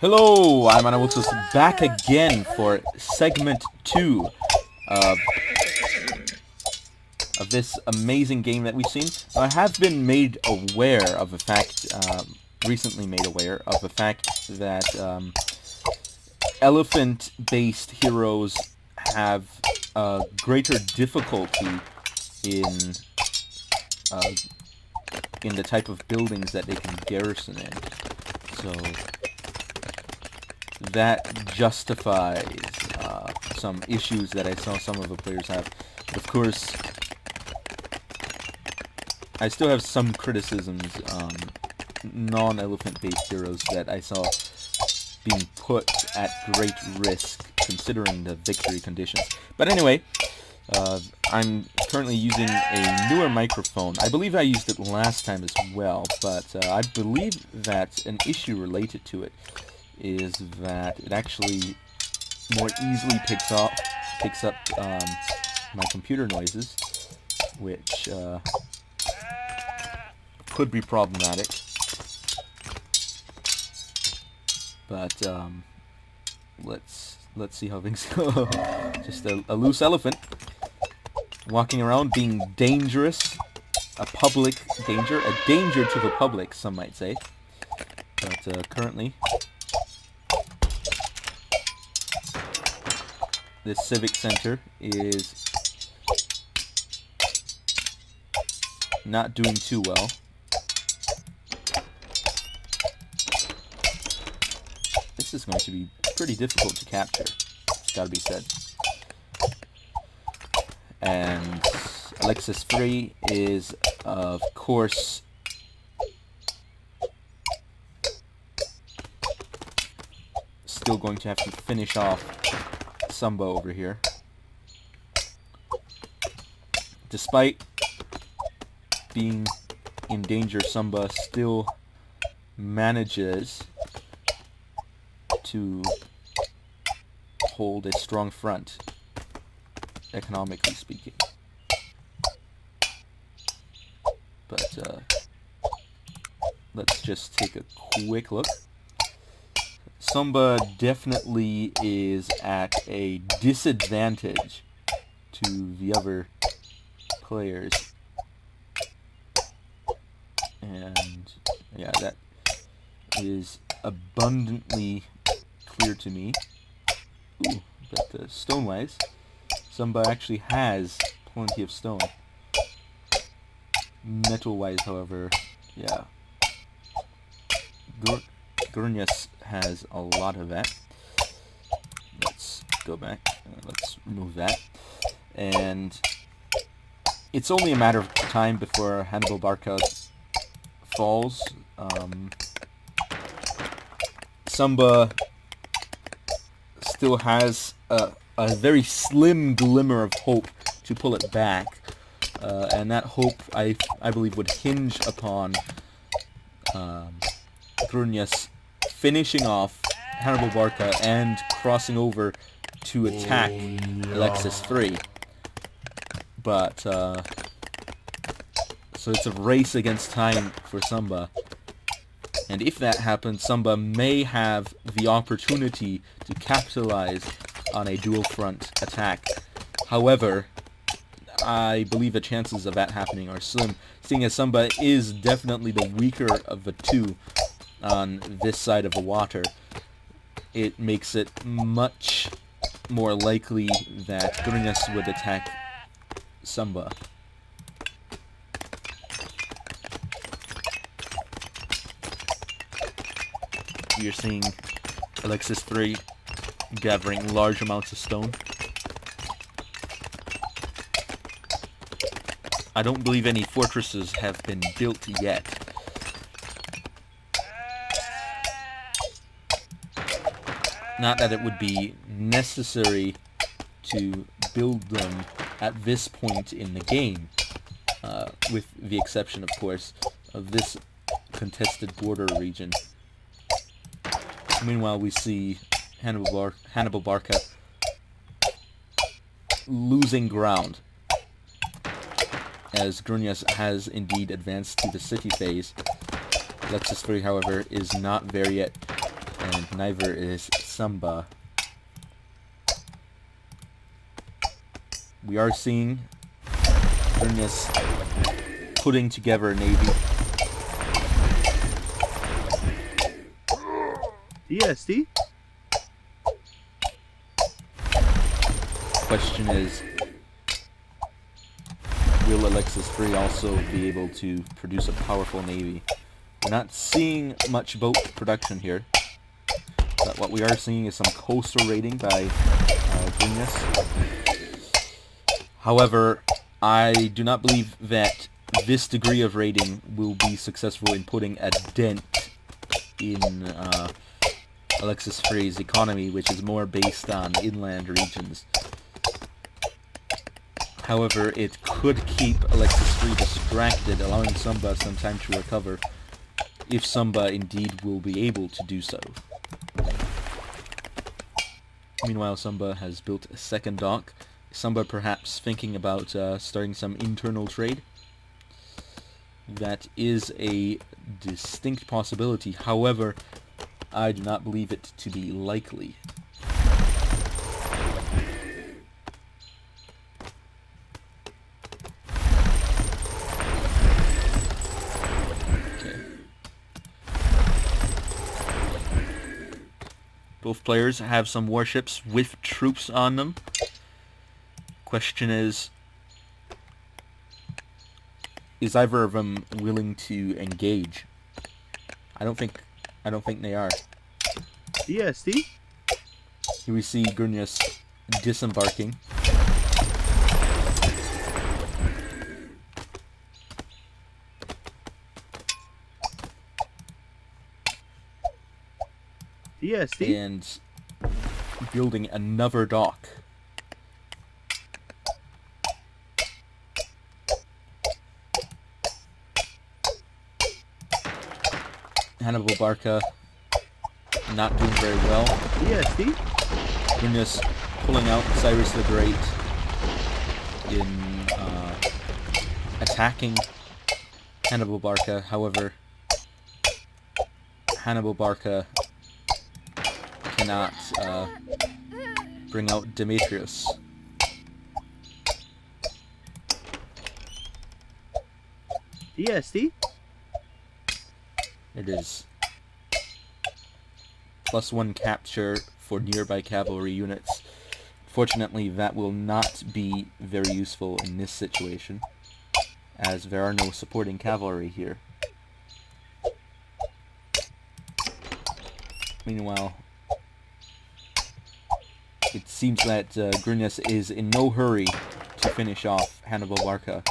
Hello, I'm Anavultus back again for segment 2 of, this amazing game that we've seen. I have been made aware of the fact, recently made aware of the fact that elephant-based heroes have greater difficulty in the type of buildings that they can garrison in. So that justifies some issues that I saw some of the players have. But of course, I still have some criticisms on non-elephant-based heroes that I saw being put at great risk considering the victory conditions. But anyway, I'm currently using a newer microphone. I believe I used it last time as well, but I believe that an issue related to it is that it actually more easily picks up my computer noises, which could be problematic. But let's see how things go. Just a loose elephant walking around, being dangerous, a public danger, a danger to the public, some might say. But currently, this civic center is not doing too well. This is going to be pretty difficult to capture, it's gotta be said. And Alexis 3 is, of course, still going to have to finish off Samba over here. Despite being in danger, Samba still manages to hold a strong front, economically speaking. But let's just take a quick look. Samba definitely is at a disadvantage to the other players. And yeah, that is abundantly clear to me. Ooh, but stone-wise, Samba actually has plenty of stone. Metal-wise, however, yeah, Gurnius has a lot of that. Let's go back. Let's remove that. And it's only a matter of time before Hannibal Barca falls. Samba still has a very slim glimmer of hope to pull it back. And that hope, I believe, would hinge upon Grunius finishing off Hannibal Barca and crossing over to attack Alexis 3. But, so it's a race against time for Samba. And if that happens, Samba may have the opportunity to capitalize on a dual front attack. However, I believe the chances of that happening are slim, seeing as Samba is definitely the weaker of the two on this side of the water. It makes it much more likely that Grunius would attack Samba. You're seeing Alexis 3 gathering large amounts of stone. I don't believe any fortresses have been built yet. Not that it would be necessary to build them at this point in the game, with the exception, of course, of this contested border region. Meanwhile, we see Hannibal Barca losing ground, as Grunius has indeed advanced to the city phase. Alexis 3, however, is not there yet. and neither is Samba. We are seeing Gurnius putting together a navy. DSD? Question is, will Alexis 3 also be able to produce a powerful navy? We're not seeing much boat production here, but what we are seeing is some coastal raiding by Gurnius. However, I do not believe that this degree of raiding will be successful in putting a dent in Alexis 3's economy, which is more based on inland regions. However, it could keep Alexis 3 distracted, allowing Samba some time to recover, if Samba indeed will be able to do so. Meanwhile, Samba has built a second dock. Samba perhaps thinking about starting some internal trade. That is a distinct possibility. However, I do not believe it to be likely. Both players have some warships with troops on them. Question is either of them willing to engage? I don't think they are. DSD? Here we see Gurnius disembarking. DSD? And building another dock. Hannibal Barca not doing very well. DSD? Gurnius pulling out Cyrus the Great in attacking Hannibal Barca. However, Hannibal Barca cannot bring out Demetrius. DSD? It is +1 capture for nearby cavalry units. Fortunately, that will not be very useful in this situation, as there are no supporting cavalry here. Meanwhile, it seems that Gurnius is in no hurry to finish off Hannibal Barca.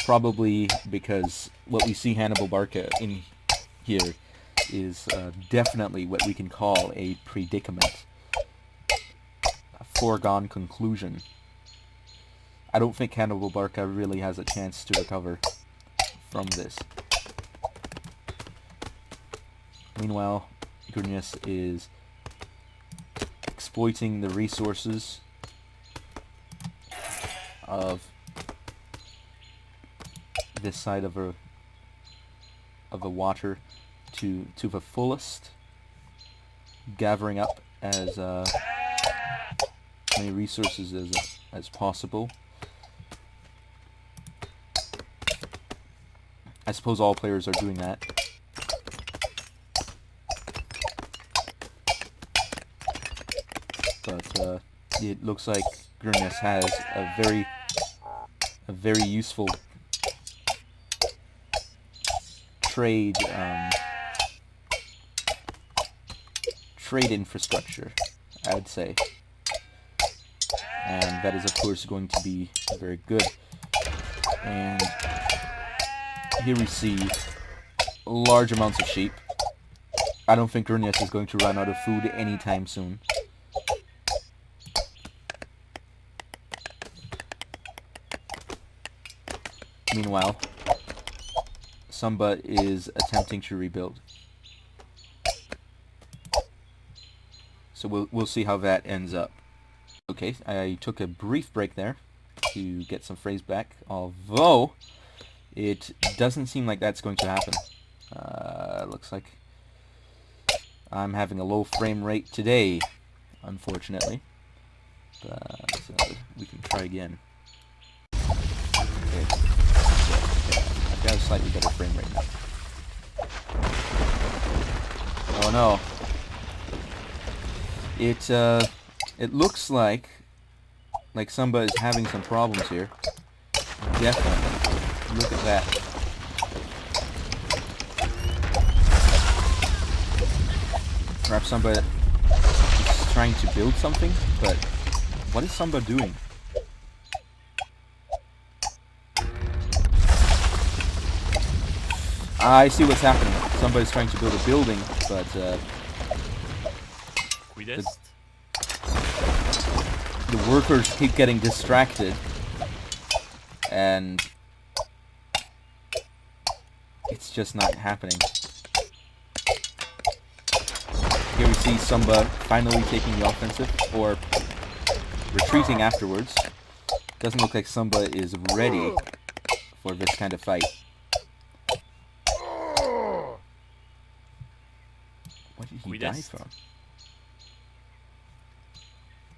Probably because what we see Hannibal Barca in here is definitely what we can call a predicament. A foregone conclusion. I don't think Hannibal Barca really has a chance to recover from this. Meanwhile, Gurnius is exploiting the resources of this side of the water to the fullest, gathering up as many resources as possible. I suppose all players are doing that. But it looks like Gurnius has a very useful trade infrastructure, I'd say, and that is of course going to be very good. And here we see large amounts of sheep. I don't think Gurnius is going to run out of food anytime soon. Meanwhile, Samba is attempting to rebuild. So we'll see how that ends up. Okay, I took a brief break there to get some phrase back, although it doesn't seem like that's going to happen. Looks like I'm having a low frame rate today, unfortunately. But we can try again. Okay. I've got a slightly better frame rate now. Oh no. It looks like Samba is having some problems here. Definitely. Look at that. Perhaps Samba is trying to build something, but what is Samba doing? I see what's happening. Samba is trying to build a building, but the workers keep getting distracted, and it's just not happening. Here we see Samba finally taking the offensive, or retreating afterwards. Doesn't look like Samba is ready for this kind of fight. What did he die from?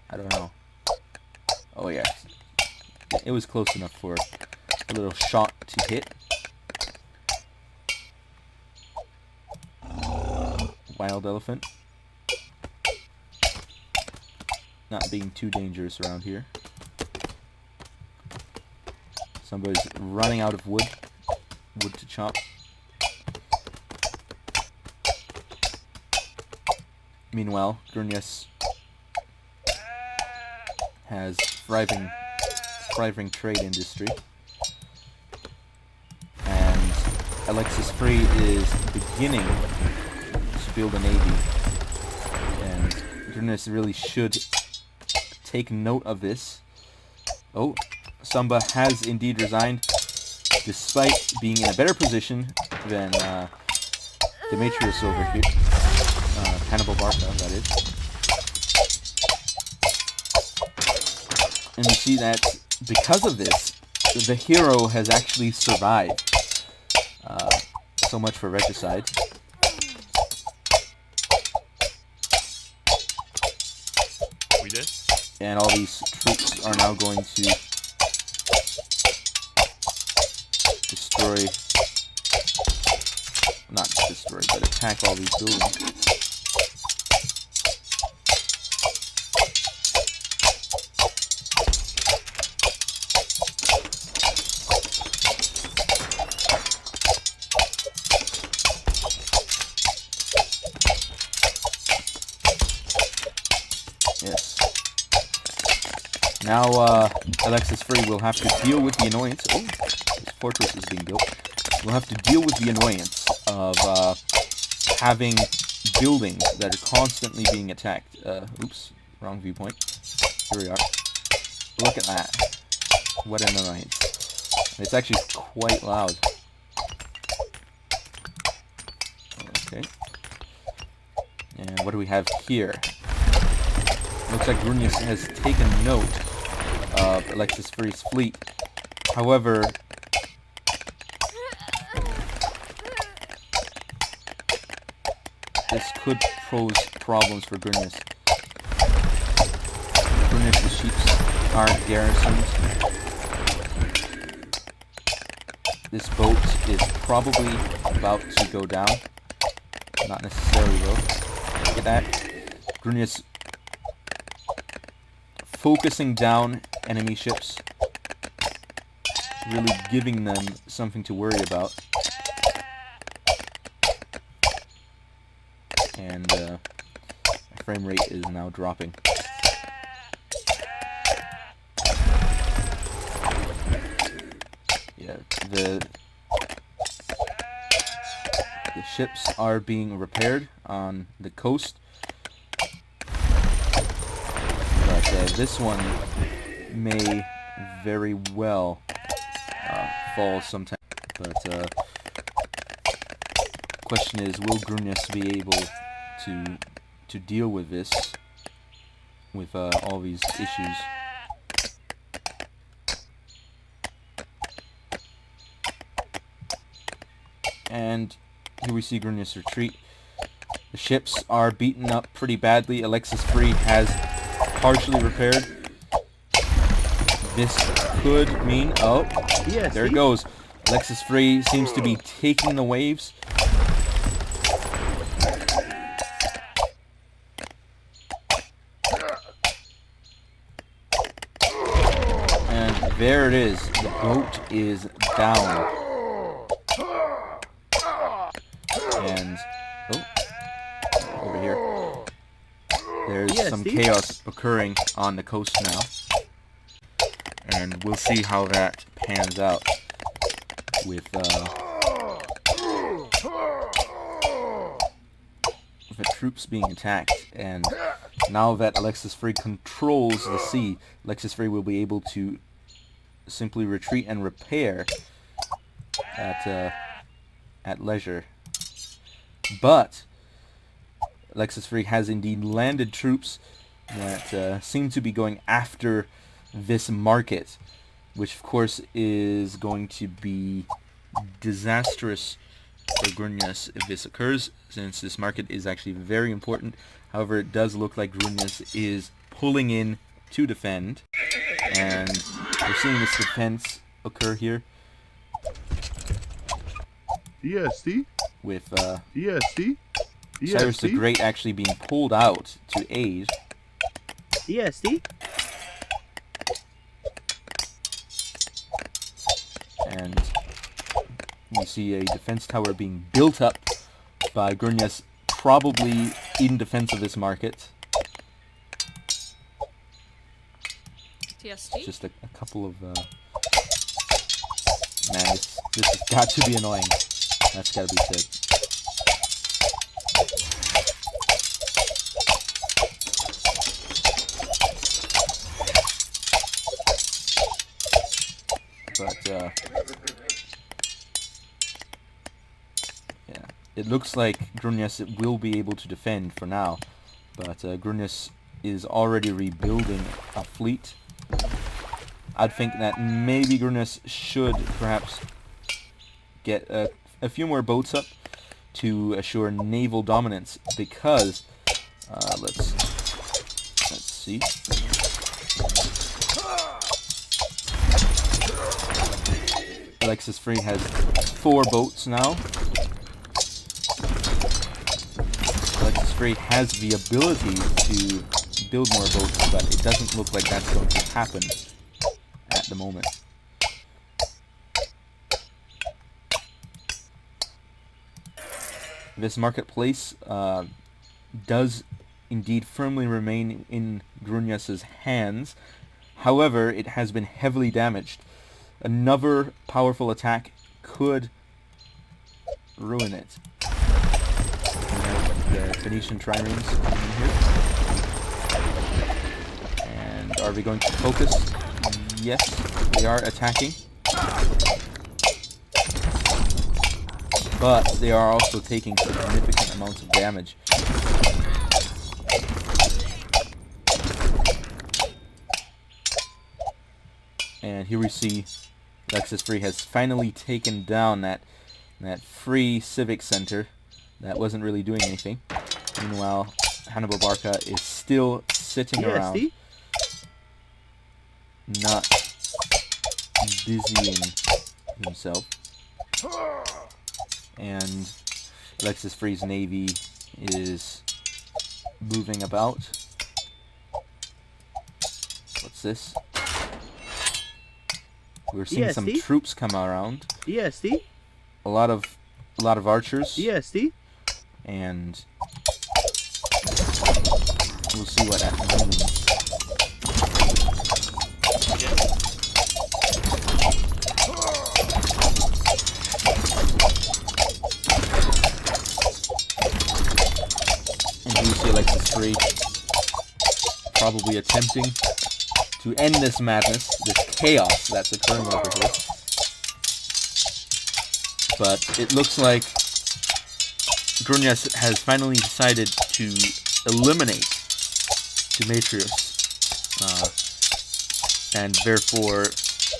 I don't know. Oh yeah. It was close enough for a little shot to hit. Wild elephant. Not being too dangerous around here. Somebody's running out of wood. Wood to chop. Meanwhile, Gurnias has thriving trade industry, and Alexis Free is beginning to build a navy, and Gurnias really should take note of this. Oh, Samba has indeed resigned, despite being in a better position than Demetrius over here. Hannibal Barca, that is. And we see that because of this, the hero has actually survived. So much for regicide. And all these troops are now going to but attack all these buildings. Yes. Now, Alexis Free will have to deal with the annoyance. Oh, this fortress is being built. We'll have to deal with the annoyance of having buildings that are constantly being attacked. Oops, wrong viewpoint. Here we are. Look at that. What an annoyance. It's actually quite loud. Okay. And what do we have here? Looks like Gurnias has taken note of Alexis Free's fleet. However, this could pose problems for Gurnias. Gurnias' ships are garrisoned. This boat is probably about to go down. Not necessarily though. Look at that. Gurnias focusing down enemy ships. Really giving them something to worry about. And my frame rate is now dropping. Yeah, the ships are being repaired on the coast, but this one may very well fall sometime. But question is, will Gurnias be able to deal with this, with all these issues? And here we see Gurnias retreat. The ships are beaten up pretty badly. Alexis Free has partially repaired. This could mean... Oh, Yes, there it goes. Alexis Free seems to be taking the waves. And there it is. The boat is down. And... Oh. Over here. There's some chaos occurring on the coast now. And we'll see how that pans out with the troops being attacked. And now that Alexis Free controls the sea, Alexis Free will be able to simply retreat and repair at leisure. But Alexis Free has indeed landed troops that seem to be going after this market, which of course is going to be disastrous for Grunnius if this occurs, since this market is actually very important. However, it does look like Grunnius is pulling in to defend, and we're seeing this defense occur here with Cyrus the Great actually being pulled out to aid. And you see a defense tower being built up by Grunnius, probably in defense of this market. TST? Just a couple of... Man, this has got to be annoying. That's got to be said. But, yeah. It looks like Grunnius will be able to defend for now. But Grunnius is already rebuilding a fleet. I'd think that maybe Grunnius should perhaps get a few more boats up to assure naval dominance, because let's see. Alexis Free has 4 boats now. Alexis Free has the ability to build more boats, but it doesn't look like that's going to happen at the moment. This marketplace does indeed firmly remain in Grunnius's hands. However, it has been heavily damaged. Another powerful attack could ruin it. We have the Phoenician triremes coming in here. And are we going to focus? Yes, they are attacking. But they are also taking significant amounts of damage. And here we see Alexis Free has finally taken down that free civic center that wasn't really doing anything. Meanwhile, Hannibal Barca is still sitting around, not busying himself. And Alexis Free's navy is moving about. What's this? We're seeing some troops come around. A lot of archers. And we'll see what that means. And here we see Alexis Free probably attempting to end this madness, this chaos that's occurring over here. But it looks like Grunnius has finally decided to eliminate Demetrius, and therefore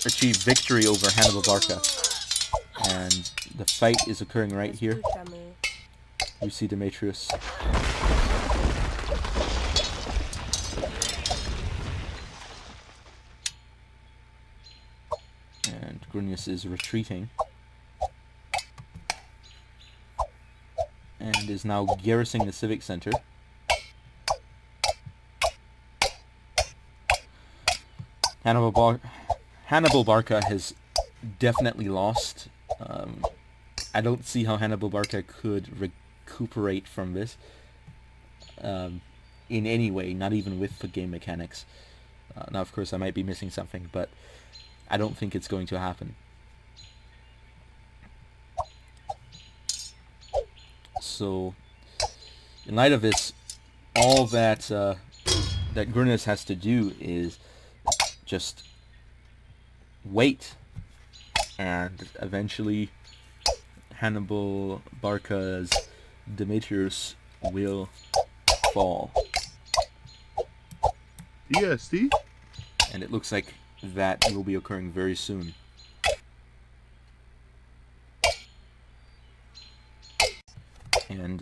achieve victory over Hannibal Barca. And the fight is occurring right here. We see Demetrius. And Grunius is retreating. And is now garrisoning the Civic Center. Hannibal Barca has definitely lost. I don't see how Hannibal Barca could recuperate from this in any way, not even with the game mechanics. Now, of course, I might be missing something, but I don't think it's going to happen. So, in light of this, all that that Grunius has to do is just wait, and eventually Hannibal Barca's Demetrius will fall. DSD? And it looks like that will be occurring very soon. And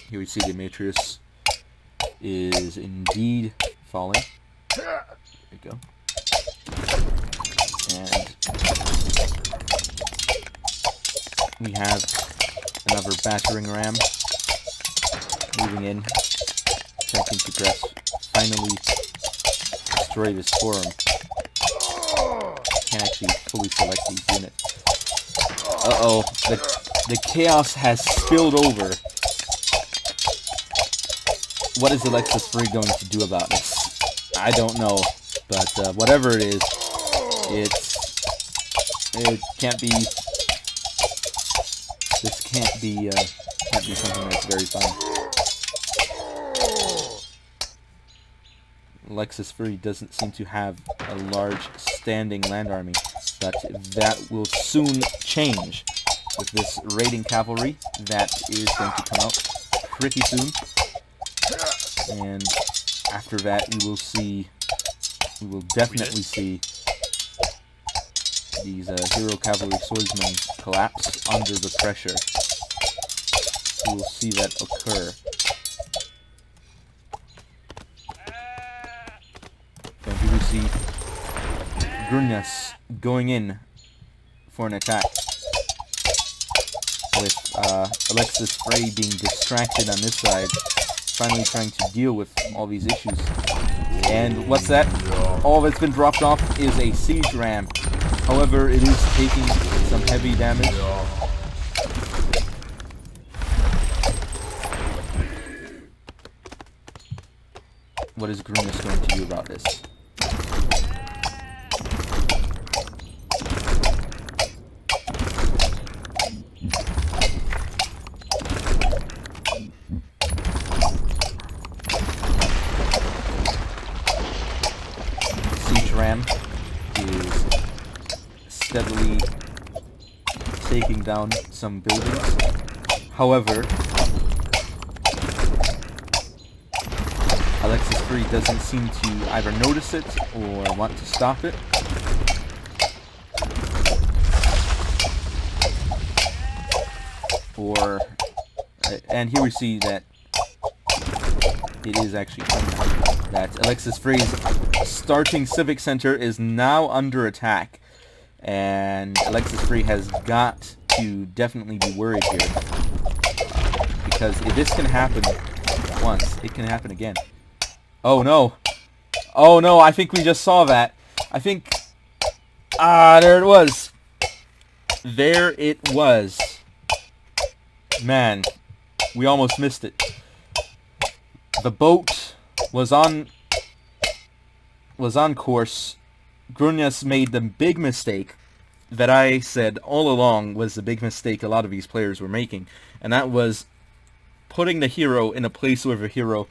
here we see Demetrius is indeed falling. There we go. And we have another battering ram moving in, attempting to finally destroy this forum. Can't actually fully select these units. Uh-oh, the chaos has spilled over. What is Alexis Free going to do about this? I don't know, but whatever it is, it can't be. This can't be something that's very fun. Alexis Free doesn't seem to have a large standing land army, but that will soon change with this raiding cavalry that is going to come out pretty soon. And after that, we will definitely see these hero cavalry swordsmen collapse under the pressure. We will see that occur. And here we see Grunius going in for an attack, with Alexis Frey being distracted on this side, finally trying to deal with all these issues. And what's that? All that's been dropped off is a siege ram. However, it is taking some heavy damage. What is Grunius going to do about this? Ram is steadily taking down some buildings. However, Alexis Free doesn't seem to either notice it or want to stop it. And here we see that it is actually that Alexis Free's starting Civic Center is now under attack, and Alexis Free has got to definitely be worried here, because if this can happen once, it can happen again. Oh no! Oh no! I think we just saw that. I think there it was. There it was. Man, we almost missed it. The boat was on course. Grunius made the big mistake that I said all along was the big mistake a lot of these players were making, and that was putting the hero in a place where the hero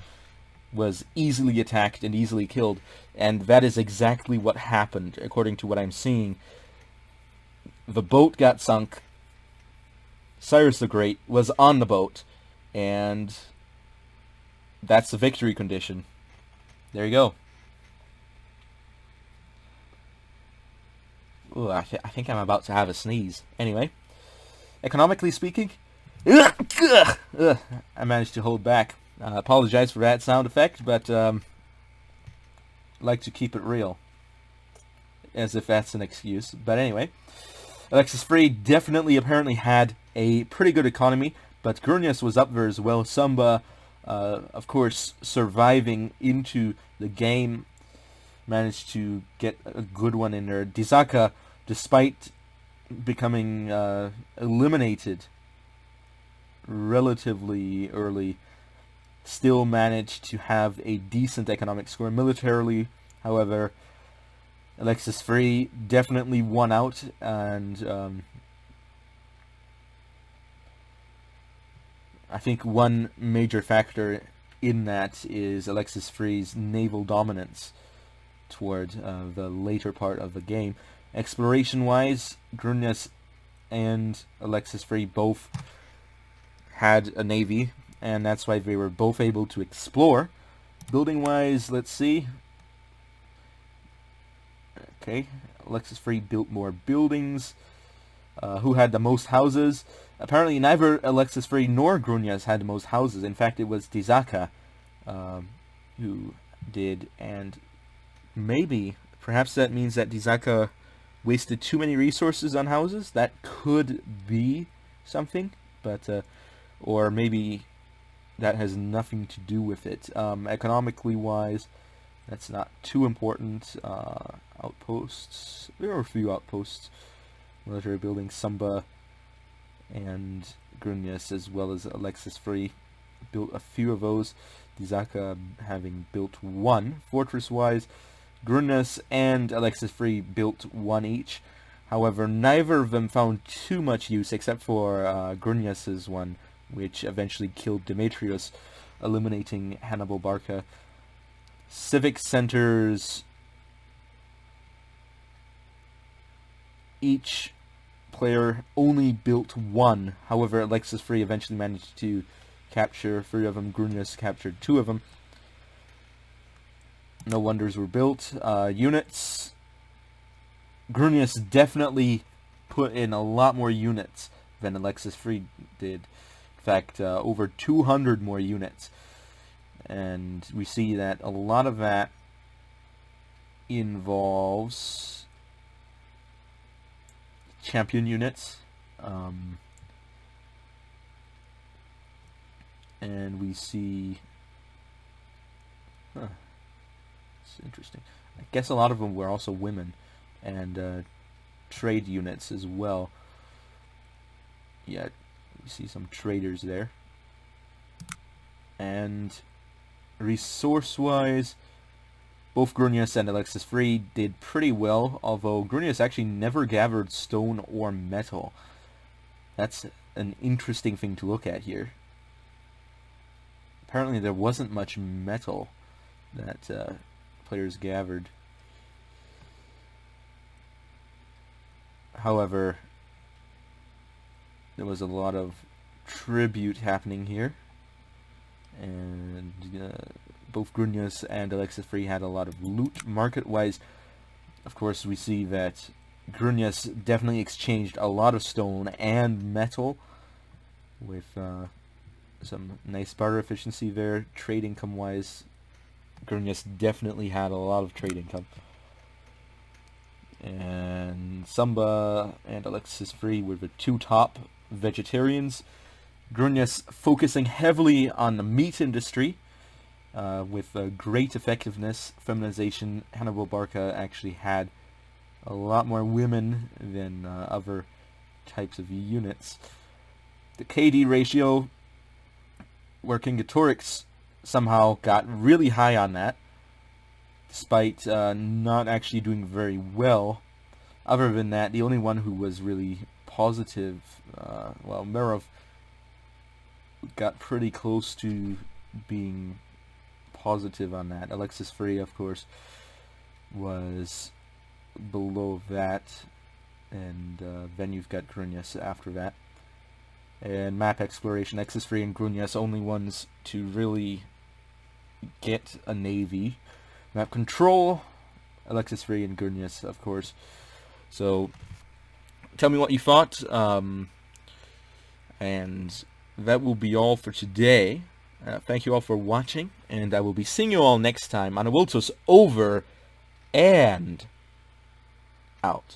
was easily attacked and easily killed, and that is exactly what happened, according to what I'm seeing. The boat got sunk. Cyrus the Great was on the boat, and that's the victory condition. There you go. Ooh, I think I'm about to have a sneeze. Anyway, economically speaking, I managed to hold back. Apologize for that sound effect, but like to keep it real. As if that's an excuse. But anyway, Alexis Free definitely apparently had a pretty good economy, but Grunius was up there as well. Samba, of course, surviving into the game, managed to get a good one in there. Dizaka, despite becoming eliminated relatively early, still managed to have a decent economic score. Militarily, however, Alexis Free definitely won out, and I think one major factor in that is Alexis Free's naval dominance toward the later part of the game. Exploration-wise, Grunius and Alexis Free both had a navy, and that's why they were both able to explore. Building-wise, let's see. Okay, Alexis Free built more buildings. Who had the most houses? Apparently neither Alexis Free nor Grunius had the most houses. In fact, it was Dizaka who did, and maybe, perhaps that means that Dizaka wasted too many resources on houses. That could be something, but or maybe that has nothing to do with it. Economically wise, that's not too important. Outposts, there are a few outposts. Military buildings, Samba and Grunius, as well as Alexis Free, built a few of those. Dizaka having built one. Fortress-wise, Grunius and Alexis Free built one each. However, neither of them found too much use, except for Grunius's one, which eventually killed Demetrius, eliminating Hannibal Barca. Civic centers, each player only built one. However, Alexis Free eventually managed to capture 3 of them. Grunius captured 2 of them. No wonders were built. Units, Grunius definitely put in a lot more units than Alexis Free did. In fact, over 200 more units. And we see that a lot of that involves champion units, and we see, it's interesting. I guess a lot of them were also women, and trade units as well. Yeah, we see some traders there. And resource-wise, both Grunius and Alexis Free did pretty well, although Grunius actually never gathered stone or metal. That's an interesting thing to look at here. Apparently there wasn't much metal that players gathered. However, there was a lot of tribute happening here, and both Grunius and Alexis Free had a lot of loot. Market-wise, of course, we see that Grunius definitely exchanged a lot of stone and metal, with some nice barter efficiency there. Trade income-wise, Grunius definitely had a lot of trade income. And Samba and Alexis Free were the 2 top vegetarians. Grunius focusing heavily on the meat industry, with great effectiveness. Feminization. Hannibal Barca actually had a lot more women than other types of units. The KD ratio, Vercingetorix somehow got really high on that, despite not actually doing very well. Other than that, the only one who was really positive, well, Merov got pretty close to being positive on that. Alexis Free, of course, was below that, and then you've got Grunius after that. And map exploration, Alexis Free and Grunius, only ones to really get a navy. Map control, Alexis Free and Grunius, of course. So, tell me what you thought, and that will be all for today. Thank you all for watching, and I will be seeing you all next time. Anavultus over and out.